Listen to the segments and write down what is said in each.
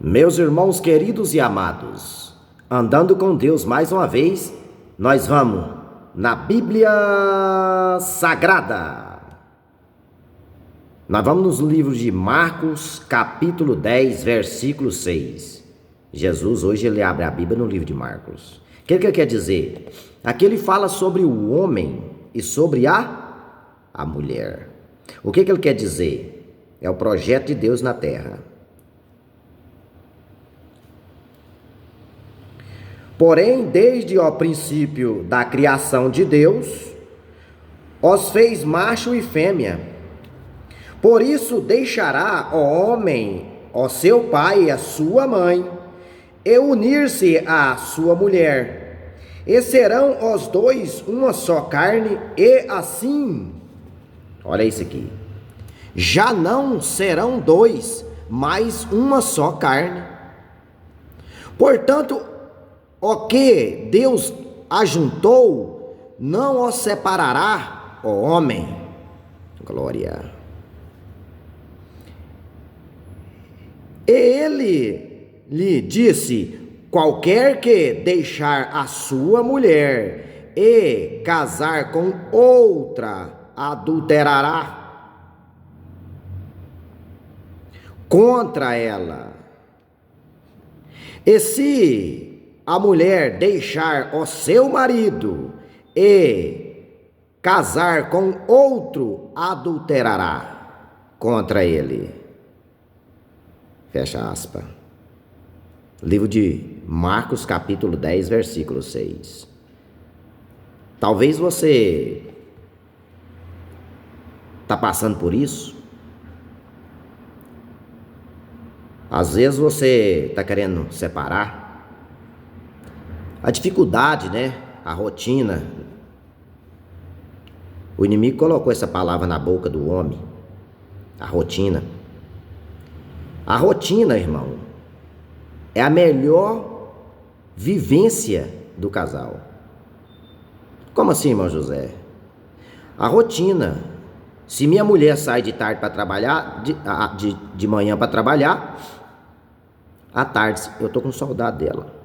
Meus irmãos queridos e amados, andando com Deus mais uma vez, nós vamos na Bíblia Sagrada. Nós vamos nos livros de Marcos, capítulo 10, versículo 6. Jesus hoje ele abre a Bíblia no livro de Marcos. O que ele quer dizer? Aqui ele fala sobre o homem e sobre a mulher. O que ele quer dizer? É o projeto de Deus na terra. Porém, desde o princípio da criação de Deus, os fez macho e fêmea. Por isso deixará o homem o seu pai e a sua mãe, e unir-se à sua mulher, e serão os dois uma só carne, e assim, olha isso aqui, já não serão dois, mas uma só carne. Portanto, o que Deus ajuntou, não o separará o homem. Glória. E ele lhe disse: qualquer que deixar a sua mulher e casar com outra, adulterará contra ela. E se a mulher deixar o seu marido e casar com outro, adulterará contra ele. Fecha aspas. Livro de Marcos, capítulo 10, versículo 6. Talvez você está passando por isso. Às vezes você está querendo separar. A dificuldade, né? A rotina. O inimigo colocou essa palavra na boca do homem. A rotina. A rotina, irmão, é a melhor vivência do casal. Como assim, irmão José? A rotina. Se minha mulher sai de tarde para trabalhar, de manhã para trabalhar, à tarde eu tô com saudade dela.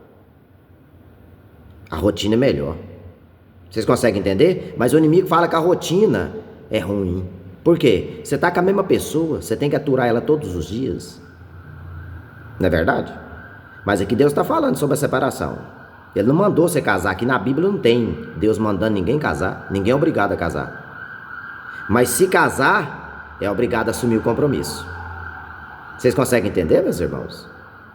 A rotina é melhor. Vocês conseguem entender? Mas o inimigo fala que a rotina é ruim. Por quê? Você está com a mesma pessoa, você tem que aturar ela todos os dias. Não é verdade? Mas aqui Deus está falando sobre a separação. Ele não mandou você casar. Aqui na Bíblia não tem Deus mandando ninguém casar. Ninguém é obrigado a casar. Mas se casar, é obrigado a assumir o compromisso. Vocês conseguem entender, meus irmãos?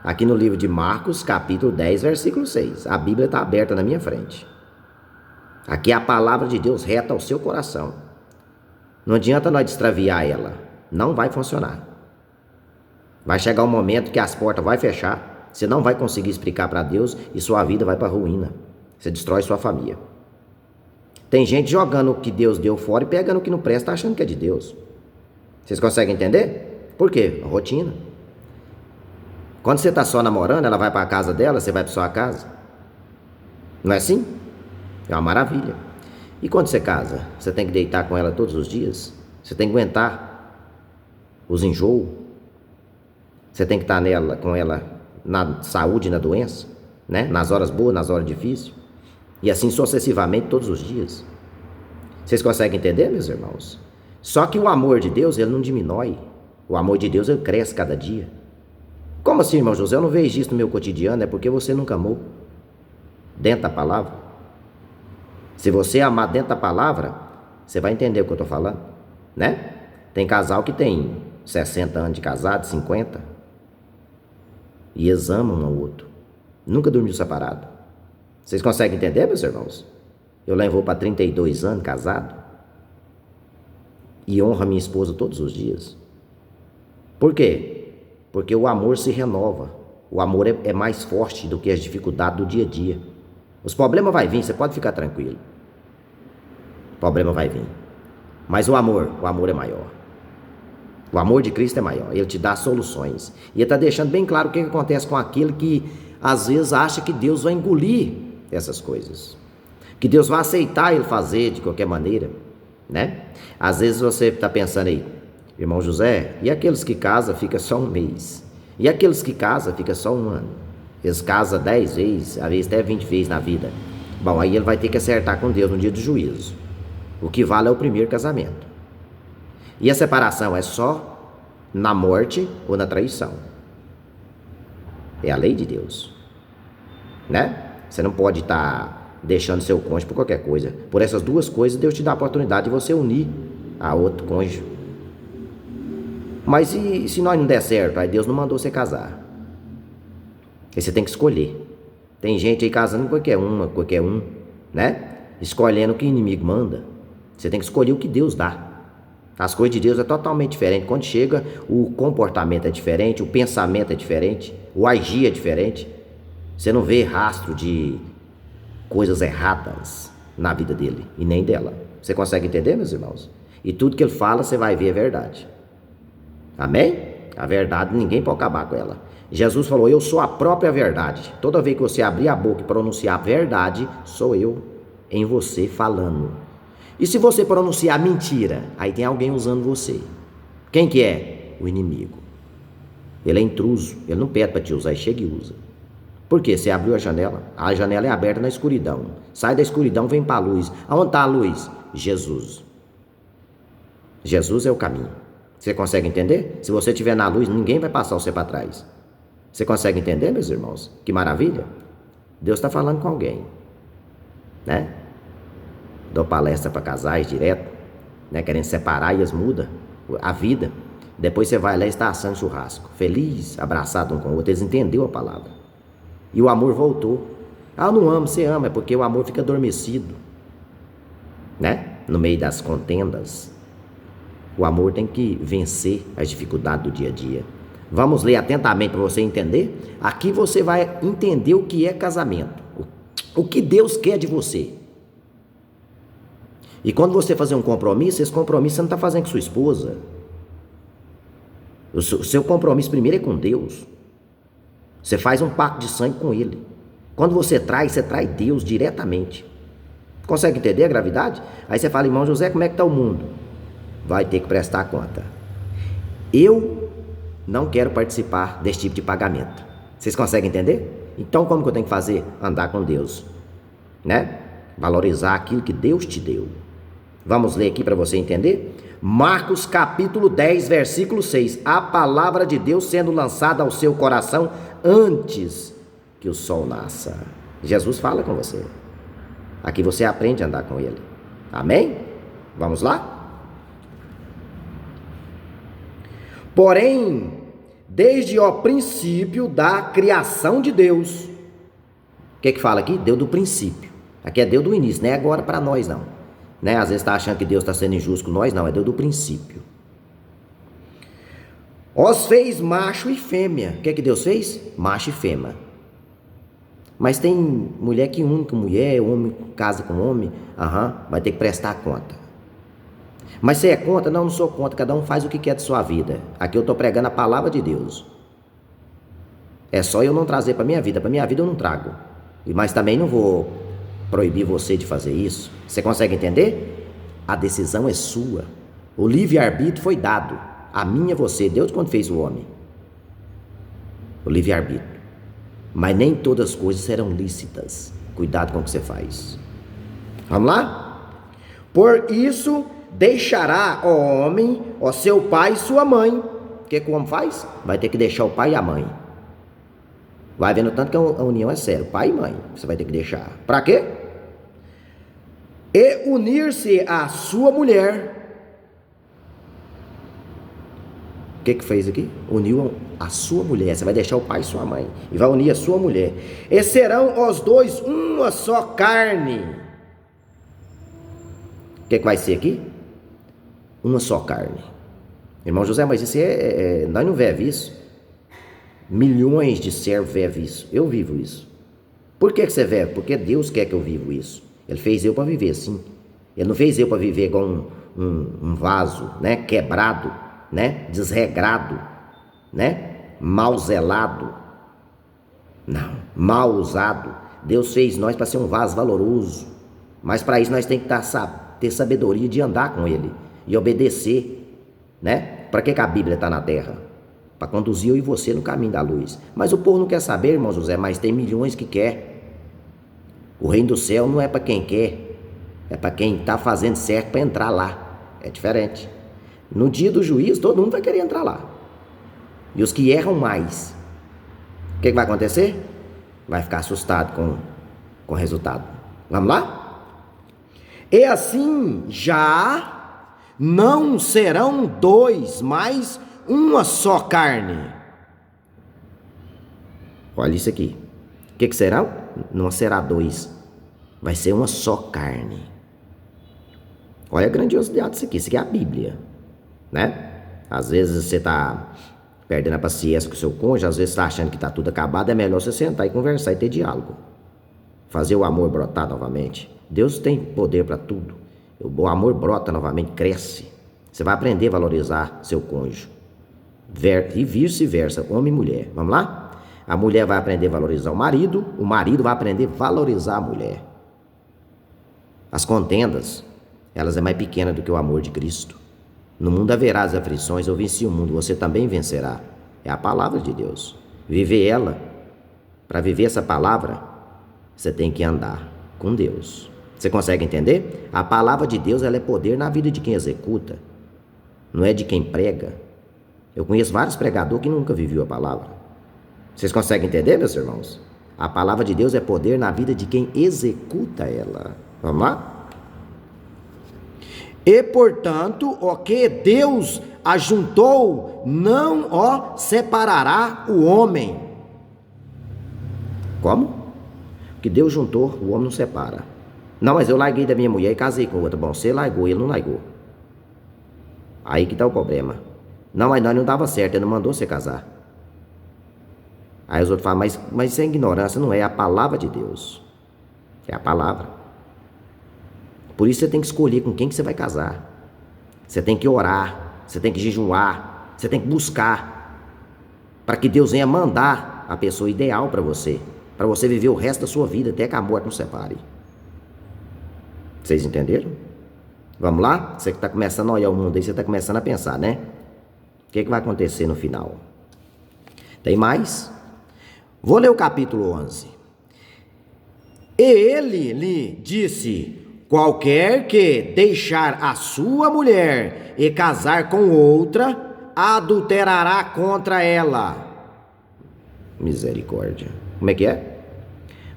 Aqui no livro de Marcos, capítulo 10, versículo 6. A Bíblia está aberta na minha frente. Aqui é a palavra de Deus reta ao seu coração. Não adianta nós extraviar ela. Não vai funcionar. Vai chegar um momento que as portas vão fechar. Você não vai conseguir explicar para Deus e sua vida vai para a ruína. Você destrói sua família. Tem gente jogando o que Deus deu fora e pegando o que não presta achando que é de Deus. Vocês conseguem entender? Por quê? A rotina. Quando você está só namorando, ela vai para a casa dela, você vai para sua casa. Não é assim? É uma maravilha. E quando você casa, você tem que deitar com ela todos os dias? Você tem que aguentar os enjoos? Você tem que estar com ela na saúde e na doença, né? Nas horas boas, nas horas difíceis. E assim sucessivamente todos os dias. Vocês conseguem entender, meus irmãos? Só que o amor de Deus, ele não diminui. O amor de Deus, ele cresce cada dia. Como assim, irmão José? Eu não vejo isso no meu cotidiano. É porque você nunca amou dentro da palavra. Se você amar dentro da palavra, você vai entender o que eu estou falando, né? Tem casal que tem 60 anos de casado, 50, e eles amam um ao outro. Nunca dormiu separado. Vocês conseguem entender, meus irmãos? Eu lá vou para 32 anos casado e honro a minha esposa todos os dias. Por quê? Porque o amor se renova. O amor é mais forte do que as dificuldades do dia a dia. Os problemas vão vir, você pode ficar tranquilo. O problema vai vir. Mas o amor é maior. O amor de Cristo é maior. Ele te dá soluções. E ele está deixando bem claro o que acontece com aquele que às vezes acha que Deus vai engolir essas coisas. Que Deus vai aceitar ele fazer de qualquer maneira, né? Às vezes você está pensando aí, irmão José, e aqueles que casam fica só um mês? E aqueles que casam, fica só um ano. Eles casam 10 vezes, às vezes até 20 vezes na vida. Bom, aí ele vai ter que acertar com Deus no dia do juízo. O que vale é o primeiro casamento. E a separação é só na morte ou na traição. É a lei de Deus. Né? Você não pode estar deixando seu cônjuge por qualquer coisa. Por essas duas coisas, Deus te dá a oportunidade de você unir a outro cônjuge. Mas e se nós não der certo? Aí Deus não mandou você casar. Aí você tem que escolher. Tem gente aí casando com qualquer um, né? Escolhendo o que o inimigo manda. Você tem que escolher o que Deus dá. As coisas de Deus é totalmente diferente. Quando chega, o comportamento é diferente, o pensamento é diferente, o agir é diferente. Você não vê rastro de coisas erradas na vida dele e nem dela. Você consegue entender, meus irmãos? E tudo que ele fala, você vai ver é verdade. Amém? A verdade, ninguém pode acabar com ela. Jesus falou, eu sou a própria verdade. Toda vez que você abrir a boca e pronunciar a verdade, sou eu em você falando. E se você pronunciar mentira, aí tem alguém usando você. Quem que é? O inimigo. Ele é intruso, ele não pede para te usar, ele chega e usa. Por quê? Você abriu a janela é aberta na escuridão. Sai da escuridão, vem para a luz. Aonde está a luz? Jesus. Jesus é o caminho. Você consegue entender? Se você estiver na luz, ninguém vai passar você para trás. Você consegue entender, meus irmãos? Que maravilha! Deus está falando com alguém, né? Dou palestra para casais direto, né? Querendo separar e eles mudam a vida. Depois você vai lá e está assando churrasco, feliz, abraçado um com o outro. Eles entenderam a palavra. E o amor voltou. Ah, eu não amo, você ama, é porque o amor fica adormecido, né? No meio das contendas. O amor tem que vencer as dificuldades do dia a dia. Vamos ler atentamente para você entender. Aqui você vai entender o que é casamento. O que Deus quer de você. E quando você fazer um compromisso, esse compromisso você não está fazendo com sua esposa. O seu compromisso primeiro é com Deus. Você faz um pacto de sangue com Ele. Quando você trai Deus diretamente. Consegue entender a gravidade? Aí você fala, irmão José, como é que está o mundo? Vai ter que prestar conta. Eu não quero participar desse tipo de pagamento. Vocês conseguem entender? Então como que eu tenho que fazer? Andar com Deus, né? Valorizar aquilo que Deus te deu. Vamos ler aqui para você entender? Marcos capítulo 10, versículo 6. A palavra de Deus sendo lançada ao seu coração antes que o sol nasça. Jesus fala com você. Aqui você aprende a andar com Ele. Amém? Vamos lá? Porém, desde o princípio da criação de Deus. O que fala aqui? Deus do princípio. Aqui é Deus do início, não é agora para nós não. Né? Às vezes está achando que Deus está sendo injusto com nós, não, é Deus do princípio. Os fez macho e fêmea. O que Deus fez? Macho e fêmea. Mas tem mulher que une com mulher, homem casa com homem, vai ter que prestar conta. Mas você é contra? Não, não sou contra. Cada um faz o que quer de sua vida. Aqui eu estou pregando a palavra de Deus. É só eu não trazer para minha vida. Para minha vida eu não trago. Mas também não vou proibir você de fazer isso. Você consegue entender? A decisão é sua. O livre-arbítrio foi dado. A mim e você. Deus quando fez o homem. O livre-arbítrio. Mas nem todas as coisas serão lícitas. Cuidado com o que você faz. Vamos lá? Por isso deixará o homem, o seu pai e sua mãe. O que o homem faz? Vai ter que deixar o pai e a mãe. Vai vendo tanto que a união é séria. Pai e mãe, você vai ter que deixar. Para quê? E unir-se à sua mulher. O que fez aqui? Uniu a sua mulher. Você vai deixar o pai e sua mãe. E vai unir a sua mulher. E serão os dois uma só carne. O que vai ser aqui? Uma só carne. Irmão José, mas isso nós não vivemos isso. Milhões de servos vivem isso. Eu vivo isso. Por que você vive? Porque Deus quer que eu vivo isso. Ele fez eu para viver assim. Ele não fez eu para viver igual um vaso, né? Quebrado, né? Desregrado, né? Mal zelado. Não, mal usado. Deus fez nós para ser um vaso valoroso. Mas para isso nós temos que ter sabedoria de andar com Ele e obedecer, né? Para que a Bíblia está na terra? para conduzir eu e você no caminho da luz. Mas o povo não quer saber, irmão José, mas tem milhões que quer. O reino do céu não é para quem quer, é para quem está fazendo certo para entrar lá. É diferente. No dia do juízo, todo mundo vai querer entrar lá. E os que erram mais, o que vai acontecer? Vai ficar assustado com o resultado. Vamos lá? E assim já não serão dois, mas uma só carne. Olha isso aqui. O que serão? Não será dois. Vai ser uma só carne. Olha a grandiosidade disso aqui. Isso aqui é a Bíblia, né? Às vezes você está perdendo a paciência com o seu cônjuge, às vezes está achando que está tudo acabado. É melhor você sentar e conversar e ter diálogo. Fazer o amor brotar novamente. Deus tem poder para tudo. O amor brota novamente, cresce. Você vai aprender a valorizar seu cônjuge. E vice-versa, homem e mulher. Vamos lá? A mulher vai aprender a valorizar o marido vai aprender a valorizar a mulher. As contendas, elas é mais pequena do que o amor de Cristo. No mundo haverá as aflições, eu venci o mundo, você também vencerá. É a palavra de Deus. Viver ela, para viver essa palavra, você tem que andar com Deus. Você consegue entender? A palavra de Deus, ela é poder na vida de quem executa, não é de quem prega. Eu conheço vários pregadores que nunca viviam a palavra. Vocês conseguem entender, meus irmãos? A palavra de Deus é poder na vida de quem executa ela. Vamos lá? E, portanto, o que Deus ajuntou, não o separará o homem. Como? O que Deus juntou, o homem não separa. Não, mas eu larguei da minha mulher e casei com outra. Bom, você largou, ele não largou. Aí que está o problema. Não, mas nós não dava certo, ele não mandou você casar. Aí os outros falam, mas isso é ignorância, não é a palavra de Deus. É a palavra. Por isso você tem que escolher com quem que você vai casar. Você tem que orar, você tem que jejuar, você tem que buscar, para que Deus venha mandar a pessoa ideal para você viver o resto da sua vida, até que a morte não separe. Vocês entenderam? Vamos lá? Você que está começando a olhar o mundo aí, você está começando a pensar, né? O que vai acontecer no final? Tem mais? Vou ler o capítulo 11. E ele lhe disse: qualquer que deixar a sua mulher e casar com outra, adulterará contra ela. Misericórdia. Como é que é?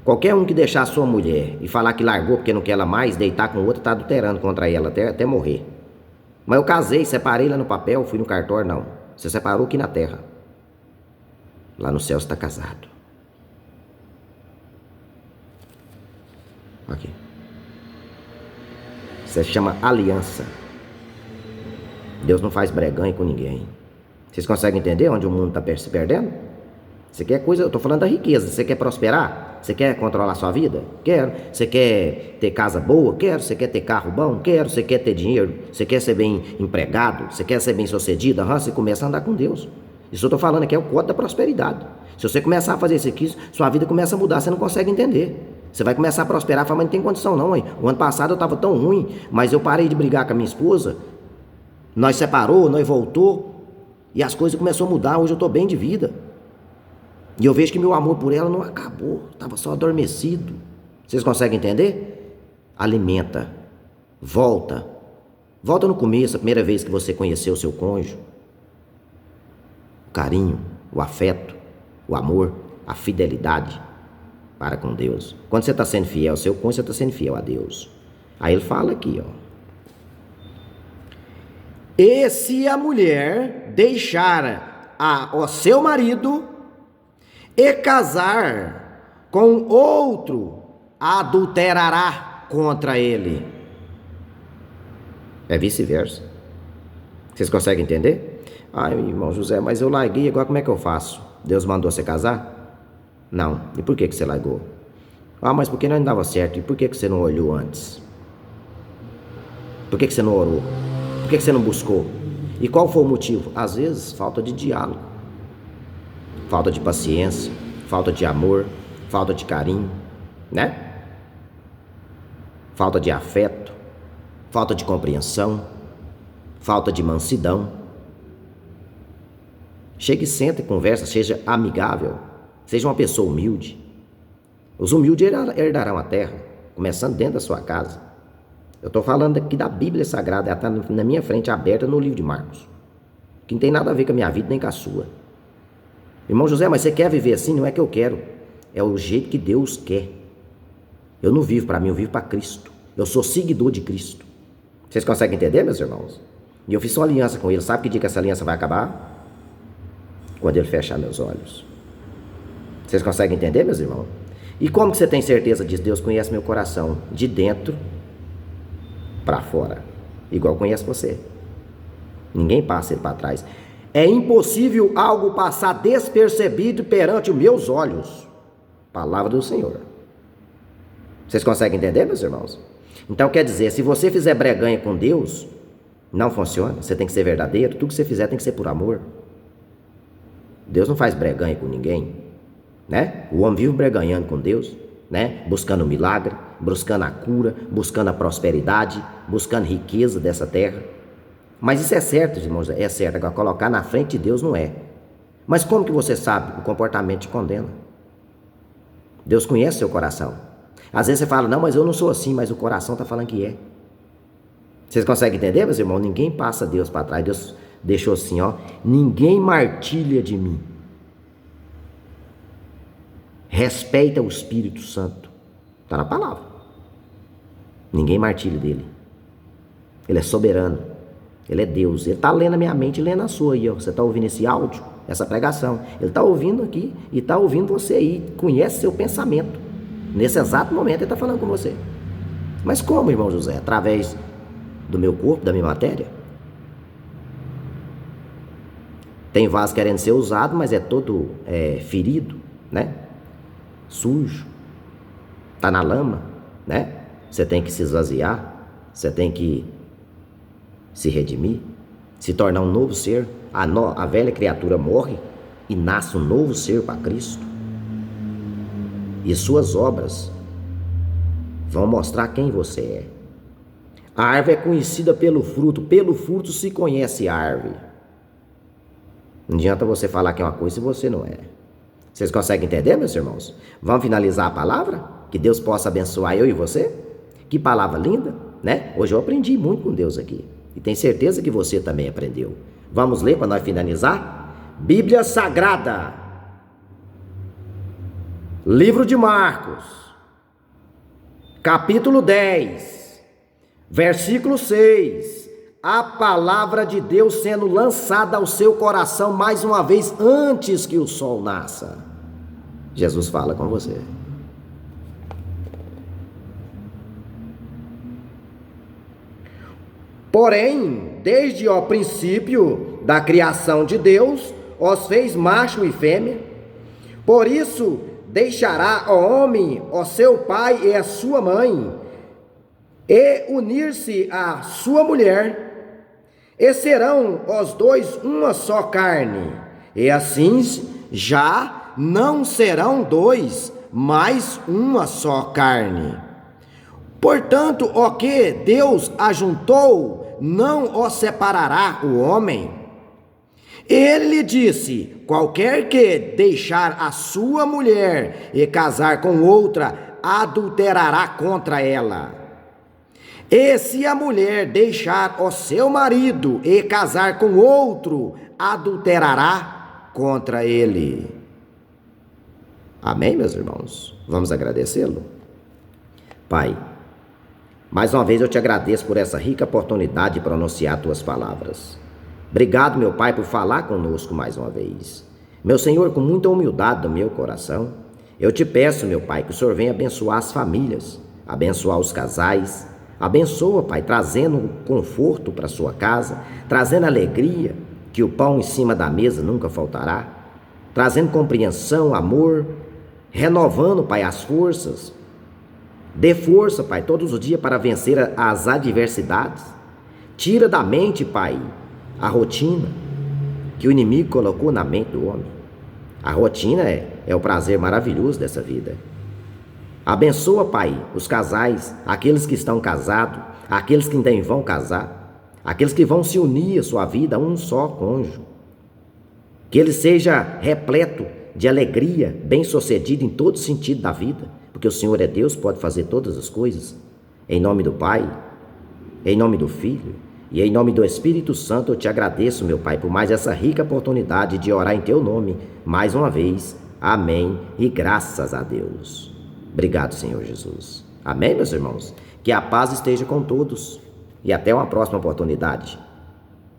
Qualquer um que deixar a sua mulher e falar que largou porque não quer ela mais, deitar com outra, está adulterando contra ela até morrer. Mas eu casei, separei lá no papel, fui no cartório, não. Você separou aqui na terra. Lá no céu você está casado. Aqui. Isso se chama aliança. Deus não faz breganha com ninguém. Vocês conseguem entender onde o mundo está se perdendo? Você quer coisa, eu estou falando da riqueza. Você quer prosperar? Você quer controlar a sua vida? Quero. Você quer ter casa boa? Quero. Você quer ter carro bom? Quero. Você quer ter dinheiro? Você quer ser bem empregado? Você quer ser bem sucedido? Você começa a andar com Deus. Isso eu estou falando aqui é o código da prosperidade. Se você começar a fazer isso aqui, sua vida começa a mudar, você não consegue entender. Você vai começar a prosperar, fala, mas não tem condição não, hein? O ano passado eu estava tão ruim, mas eu parei de brigar com a minha esposa, nós separou, nós voltou, e as coisas começaram a mudar, hoje eu estou bem de vida. E eu vejo que meu amor por ela não acabou, estava só adormecido. Vocês conseguem entender? Alimenta, volta no começo, a primeira vez que você conheceu o seu cônjuge. O carinho, o afeto, o amor, a fidelidade para com Deus. Quando você está sendo fiel ao seu cônjuge, você está sendo fiel a Deus. Aí ele fala aqui, ó. E se a mulher deixar o seu marido e casar com outro, adulterará contra ele. É vice-versa. Vocês conseguem entender? Ai, irmão José, mas eu larguei, agora como é que eu faço? Deus mandou você casar? Não. E por que você largou? Mas porque não dava certo. E por que você não olhou antes? Por que você não orou? Por que você não buscou? E qual foi o motivo? Às vezes, falta de diálogo. Falta de paciência, falta de amor, falta de carinho, né? Falta de afeto, falta de compreensão, falta de mansidão. Chegue e senta e conversa, seja amigável, seja uma pessoa humilde. Os humildes herdarão a terra, começando dentro da sua casa. Eu estou falando aqui da Bíblia Sagrada, ela está na minha frente, aberta no livro de Marcos, que não tem nada a ver com a minha vida nem com a sua. Irmão José, mas você quer viver assim? Não é que eu quero, é o jeito que Deus quer. Eu não vivo para mim, eu vivo para Cristo. Eu sou seguidor de Cristo. Vocês conseguem entender, meus irmãos? E eu fiz uma aliança com ele. Sabe que dia que essa aliança vai acabar? Quando ele fechar meus olhos. Vocês conseguem entender, meus irmãos? E como que você tem certeza disso? Deus conhece meu coração de dentro para fora, igual conhece você. Ninguém passa ele para trás. É impossível algo passar despercebido perante os meus olhos. Palavra do Senhor. Vocês conseguem entender, meus irmãos? Então quer dizer, se você fizer breganha com Deus, não funciona. Você tem que ser verdadeiro. Tudo que você fizer tem que ser por amor. Deus não faz breganha com ninguém, né? O homem vive breganhando com Deus, né? Buscando o milagre, buscando a cura, buscando a prosperidade, buscando riqueza dessa terra. Mas isso é certo, irmãos, é certo. Agora, colocar na frente de Deus não é. Mas como que você sabe? O comportamento te condena. Deus conhece seu coração. Às vezes você fala, não, mas eu não sou assim, mas o coração está falando que é. Vocês conseguem entender, meus irmãos? Ninguém passa Deus para trás. Deus deixou assim, ó. Ninguém martilha de mim. Respeita o Espírito Santo. Está na palavra. Ninguém martilha dele. Ele é soberano. Ele é Deus. Ele está lendo a minha mente e lendo a sua aí, ó. Você está ouvindo esse áudio, essa pregação. Ele está ouvindo aqui e está ouvindo você aí. Conhece seu pensamento. Nesse exato momento ele está falando com você. Mas como, irmão José? Através do meu corpo, da minha matéria? Tem vaso querendo ser usado, mas é todo ferido, né? Sujo. Está na lama, né? Você tem que se esvaziar. Você tem que se redimir. Se tornar um novo ser. A velha criatura morre e nasce um novo ser para Cristo. E suas obras vão mostrar quem você é. A árvore é conhecida pelo fruto se conhece a árvore. Não adianta você falar que é uma coisa se você não é. Vocês conseguem entender, meus irmãos? Vamos finalizar a palavra? Que Deus possa abençoar eu e você? Que palavra linda, né? Hoje eu aprendi muito com Deus aqui. E tenho certeza que você também aprendeu. Vamos ler para nós finalizar? Bíblia Sagrada. Livro de Marcos, capítulo 10, versículo 6. A palavra de Deus sendo lançada ao seu coração mais uma vez antes que o sol nasça. Jesus fala com você. Porém, desde o princípio da criação de Deus, os fez macho e fêmea. Por isso, deixará o homem, o seu pai e a sua mãe, e unir-se à sua mulher, e serão os dois uma só carne. E assim já não serão dois, mas uma só carne. Portanto, o que Deus ajuntou, não o separará o homem. Ele lhe disse: qualquer que deixar a sua mulher e casar com outra, adulterará contra ela. E se a mulher deixar o seu marido e casar com outro, adulterará contra ele. Amém, meus irmãos? Vamos agradecê-lo? Pai, mais uma vez eu te agradeço por essa rica oportunidade de pronunciar tuas palavras. Obrigado, meu Pai, por falar conosco mais uma vez. Meu Senhor, com muita humildade do meu coração, eu te peço, meu Pai, que o Senhor venha abençoar as famílias, abençoar os casais. Abençoa, Pai, trazendo conforto para sua casa, trazendo alegria, que o pão em cima da mesa nunca faltará, trazendo compreensão, amor, renovando, Pai, as forças. Dê força, Pai, todos os dias para vencer as adversidades. Tira da mente, Pai, a rotina que o inimigo colocou na mente do homem. A rotina é o prazer maravilhoso dessa vida. Abençoa, Pai, os casais, aqueles que estão casados, aqueles que ainda vão casar, aqueles que vão se unir a sua vida a um só cônjuge. Que ele seja repleto de alegria, bem-sucedido em todo sentido da vida, porque o Senhor é Deus, pode fazer todas as coisas. Em nome do Pai, em nome do Filho e em nome do Espírito Santo, eu te agradeço, meu Pai, por mais essa rica oportunidade de orar em teu nome, mais uma vez. Amém e graças a Deus. Obrigado, Senhor Jesus. Amém, meus irmãos? Que a paz esteja com todos e até uma próxima oportunidade.